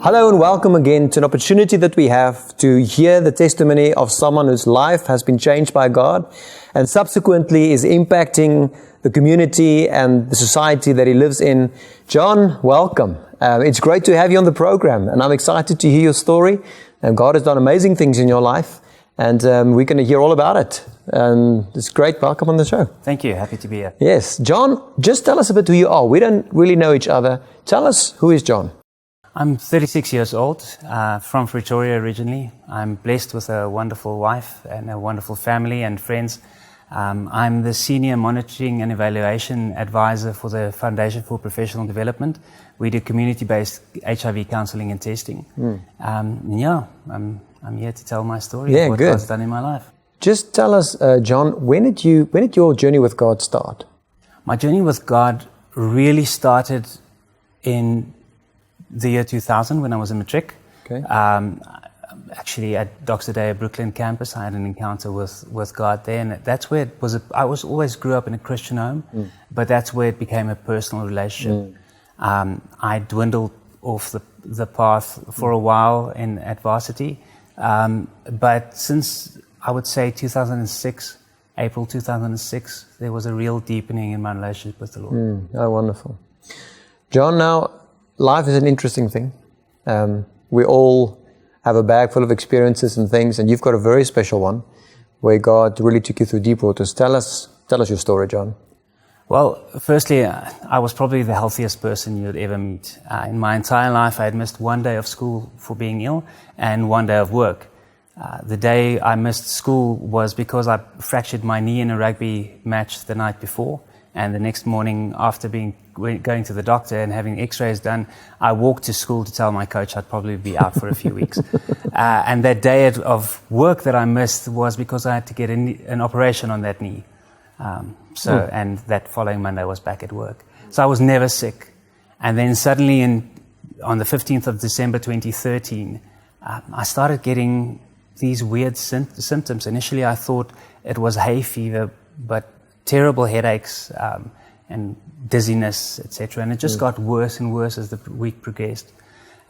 Hello and welcome again to an opportunity that we have to hear the testimony of someone whose life has been changed by God and subsequently is impacting the community and the society that he lives in. John, welcome. It's great to have you on the program, and I'm excited to hear your story. And God has done amazing things in your life, and we're going to hear all about it. It's great. Welcome on the show. Thank you. Happy to be here. Yes. John, just tell us a bit who you are. We don't really know each other. Tell us, who is John? I'm 36 years old, from Pretoria originally. I'm blessed with a wonderful wife and a wonderful family and friends. I'm the Senior Monitoring and Evaluation Advisor for the Foundation for Professional Development. We do community-based HIV counseling and testing. I'm here to tell my story of what God's done in my life. Just tell us, John, when did your journey with God start? My journey with God really started in the year 2000 when I was in matric. Okay. Actually at Doxa Deo Brooklyn campus, I had an encounter with God there, and that's where it was. I always grew up in a Christian home, but that's where it became a personal relationship. I dwindled off the path for a while at varsity, but since I would say 2006, April 2006, there was a real deepening in my relationship with the Lord. Oh, wonderful. John, now, life is an interesting thing. We all have a bag full of experiences and things, and you've got a very special one where God really took you through deep waters. Tell us your story, John. Well, firstly, I was probably the healthiest person you'd ever meet. In my entire life, I had missed one day of school for being ill and one day of work. The day I missed school was because I fractured my knee in a rugby match the night before. And the next morning, after going to the doctor and having x-rays done, I walked to school to tell my coach I'd probably be out for a few weeks. And that day of work that I missed was because I had to get an operation on that knee. And that following Monday I was back at work. So I was never sick. And then suddenly on the 15th of December 2013, I started getting these weird symptoms. Initially I thought it was hay fever, but terrible headaches and dizziness, etc. And it just got worse and worse as the week progressed.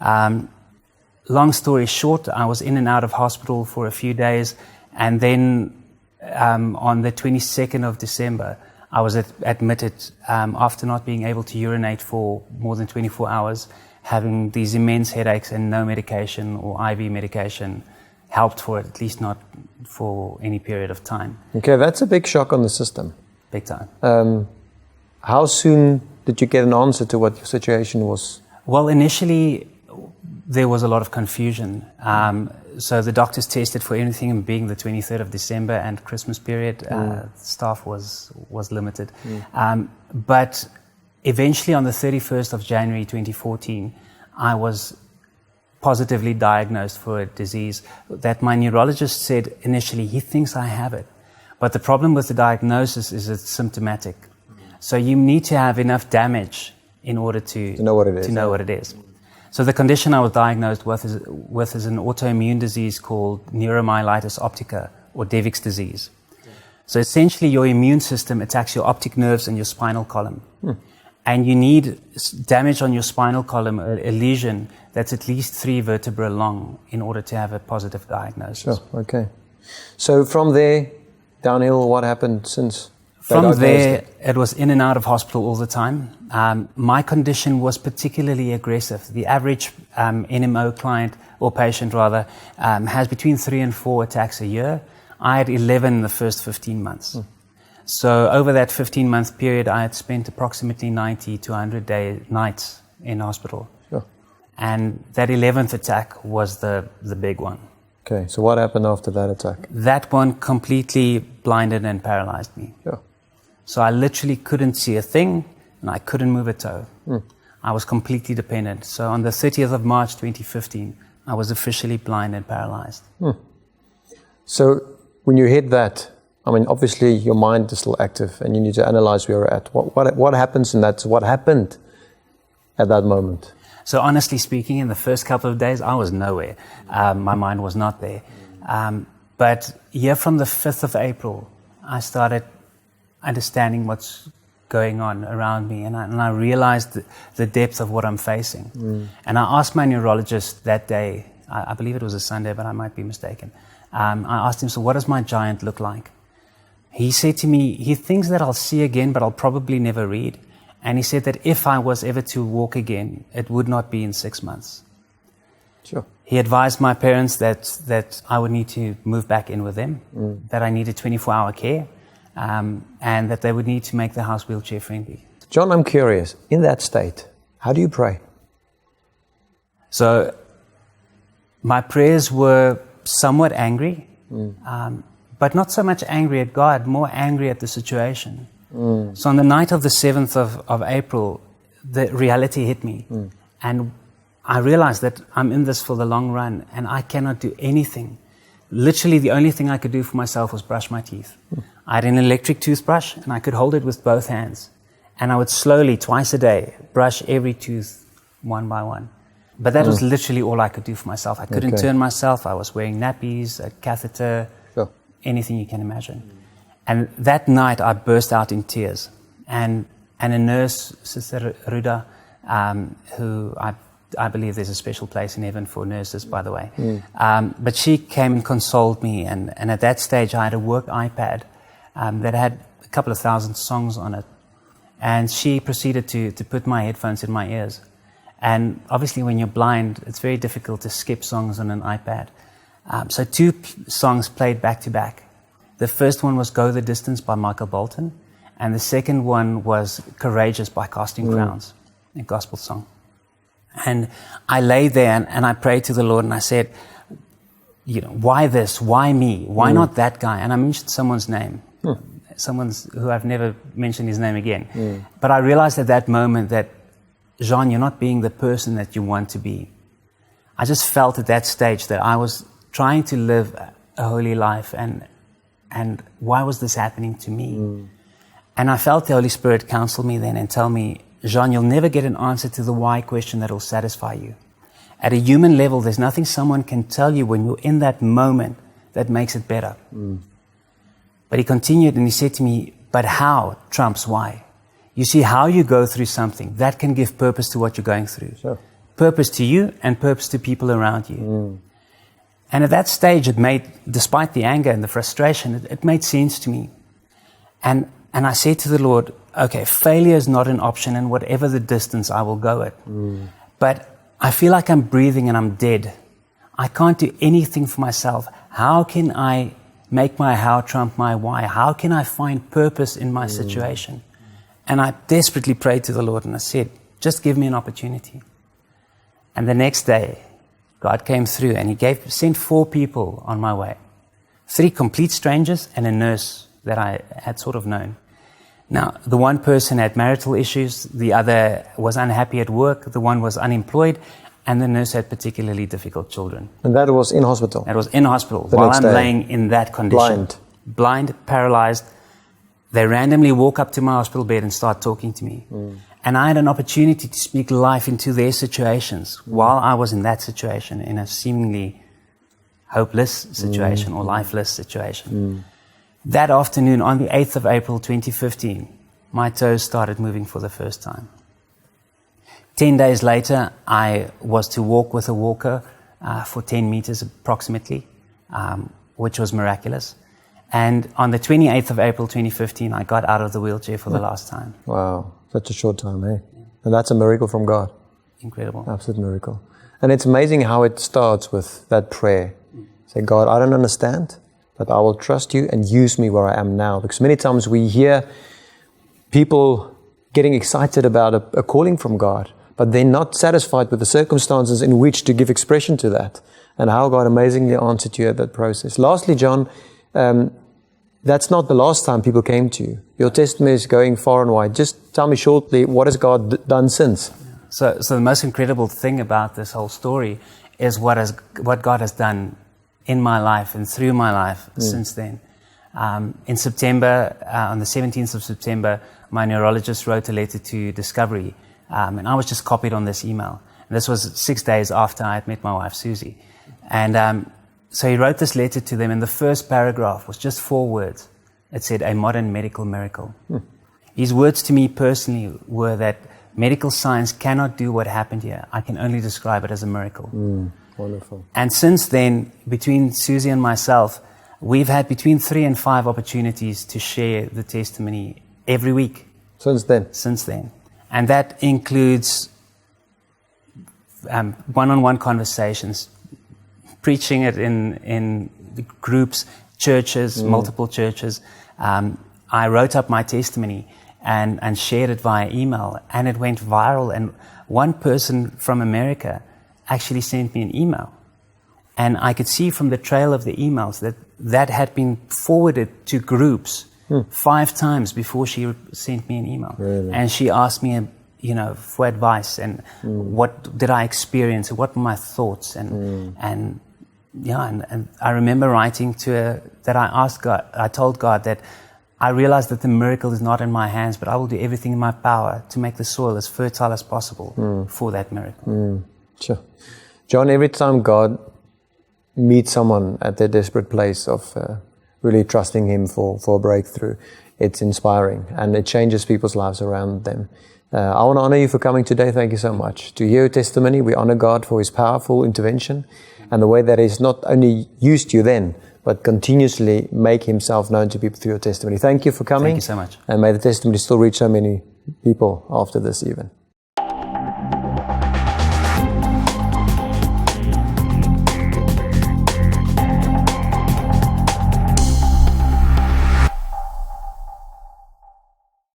Long story short, I was in and out of hospital for a few days, and then on the 22nd of December, I was admitted after not being able to urinate for more than 24 hours, having these immense headaches, and no medication or IV medication helped for it, at least not for any period of time. Okay, that's a big shock on the system. Big time. How soon did you get an answer to what your situation was? Well, initially, there was a lot of confusion. So the doctors tested for anything, being the 23rd of December and Christmas period, staff was limited. But eventually on the 31st of January 2014, I was positively diagnosed for a disease that my neurologist said initially, he thinks I have it. But the problem with the diagnosis is it's symptomatic. So you need to have enough damage in order to know what it is. So the condition I was diagnosed with is an autoimmune disease called neuromyelitis optica, or Devick's disease. So essentially your immune system attacks your optic nerves and your spinal column. And you need damage on your spinal column, a lesion that's at least 3 vertebrae long, in order to have a positive diagnosis. Sure, okay. So from there, downhill, what happened since? From there, it was in and out of hospital all the time. My condition was particularly aggressive. The average NMO client, or patient rather, has between 3 and 4 attacks a year. I had 11 in the first 15 months. So over that 15-month period, I had spent approximately 90 to 100 nights in hospital. Sure. And that 11th attack was the big one. Okay, so what happened after that attack? That one completely blinded and paralyzed me. Sure. So I literally couldn't see a thing, and I couldn't move a toe. I was completely dependent. So on the 30th of March 2015, I was officially blind and paralyzed. So when you hit that, I mean, obviously your mind is still active, and you need to analyze where you're at. What happens in that? What happened at that moment? So honestly speaking, in the first couple of days, I was nowhere. My mind was not there. But here from the 5th of April, I started understanding what's going on around me, and I realized the depth of what I'm facing. And I asked my neurologist that day, I believe it was a Sunday, but I might be mistaken. I asked him, so what does my giant look like? He said to me, he thinks that I'll see again, but I'll probably never read. And he said that if I was ever to walk again, it would not be in 6 months. Sure. He advised my parents that I would need to move back in with them, that I needed 24-hour care, and that they would need to make the house wheelchair friendly. John, I'm curious, in that state, how do you pray? So my prayers were somewhat angry, but not so much angry at God, more angry at the situation. So on the night of the 7th of April, the reality hit me. And I realized that I'm in this for the long run and I cannot do anything. Literally the only thing I could do for myself was brush my teeth. I had an electric toothbrush and I could hold it with both hands. And I would slowly, twice a day, brush every tooth one by one. But that was literally all I could do for myself. I couldn't turn myself. I was wearing nappies, a catheter, anything you can imagine. And that night I burst out in tears. And a nurse, Sister Ruda, who I believe there's a special place in heaven for nurses, by the way. But she came and consoled me. And at that stage I had a work iPad that had a couple of thousand songs on it. And she proceeded to put my headphones in my ears. And obviously when you're blind, it's very difficult to skip songs on an iPad. So two songs played back to back. The first one was Go the Distance by Michael Bolton. And the second one was Courageous by Casting Crowns, a gospel song. And I lay there and I prayed to the Lord and I said, why this? Why me? Why not that guy? And I mentioned someone's name. Someone's who I've never mentioned his name again. But I realized at that moment that, Jean, you're not being the person that you want to be. I just felt at that stage that I was trying to live a holy life and why was this happening to me? And I felt the Holy Spirit counsel me then and tell me, Jean, you'll never get an answer to the why question that will satisfy you. At a human level, there's nothing someone can tell you when you're in that moment that makes it better. But he continued and he said to me, but how trumps why? You see, how you go through something, that can give purpose to what you're going through. Sure. Purpose to you and purpose to people around you. And at that stage, it made, despite the anger and the frustration, it made sense to me. And I said to the Lord, okay, failure is not an option, and whatever the distance, I will go it. But I feel like I'm breathing and I'm dead. I can't do anything for myself. How can I make my how trump my why? How can I find purpose in my situation? And I desperately prayed to the Lord and I said, just give me an opportunity. And the next day, God came through and He sent 4 people on my way. 3 complete strangers and a nurse that I had sort of known. Now, the one person had marital issues, the other was unhappy at work, the one was unemployed, and the nurse had particularly difficult children. And that was in hospital? That was in hospital, while I'm laying in that condition. Blind, paralyzed. They randomly walk up to my hospital bed and start talking to me. And I had an opportunity to speak life into their situations while I was in that situation, in a seemingly hopeless situation or lifeless situation. That afternoon, on the 8th of April 2015, my toes started moving for the first time. 10 days later, I was to walk with a walker for 10 meters approximately, which was miraculous. And on the 28th of April 2015, I got out of the wheelchair for the last time. Wow, such a short time, eh? And that's a miracle from God. Incredible. Absolute miracle. And it's amazing how it starts with that prayer. Say, God, I don't understand, but I will trust you and use me where I am now. Because many times we hear people getting excited about a calling from God, but they're not satisfied with the circumstances in which to give expression to that. And how God amazingly answered you at that process. Lastly, John, that's not the last time people came to you. Your testimony is going far and wide. Just tell me shortly, what has God done since? So the most incredible thing about this whole story is what God has done in my life and through my life since then. In September, on the 17th of September, my neurologist wrote a letter to Discovery, and I was just copied on this email. And this was 6 days after I had met my wife, Susie. And so he wrote this letter to them, and the first paragraph was just 4 words. It said, a modern medical miracle. His words to me personally were that medical science cannot do what happened here. I can only describe it as a miracle. Wonderful. And since then, between Susie and myself, we've had between 3 and 5 opportunities to share the testimony every week. Since then. And that includes one-on-one conversations, preaching it in groups, churches, multiple churches. I wrote up my testimony and shared it via email, and it went viral. And one person from America actually sent me an email. And I could see from the trail of the emails that had been forwarded to groups 5 times before she sent me an email. Really? And she asked me, for advice and what did I experience, what were my thoughts, and I remember writing to her that I asked God, I told God that I realized that the miracle is not in my hands, but I will do everything in my power to make the soil as fertile as possible for that miracle. Sure. John, every time God meets someone at their desperate place of really trusting Him for a breakthrough, it's inspiring and it changes people's lives around them. I want to honor you for coming today. Thank you so much. To hear your testimony, we honor God for His powerful intervention and the way that He's not only used you then, but continuously make Himself known to people through your testimony. Thank you for coming. Thank you so much. And may the testimony still reach so many people after this even.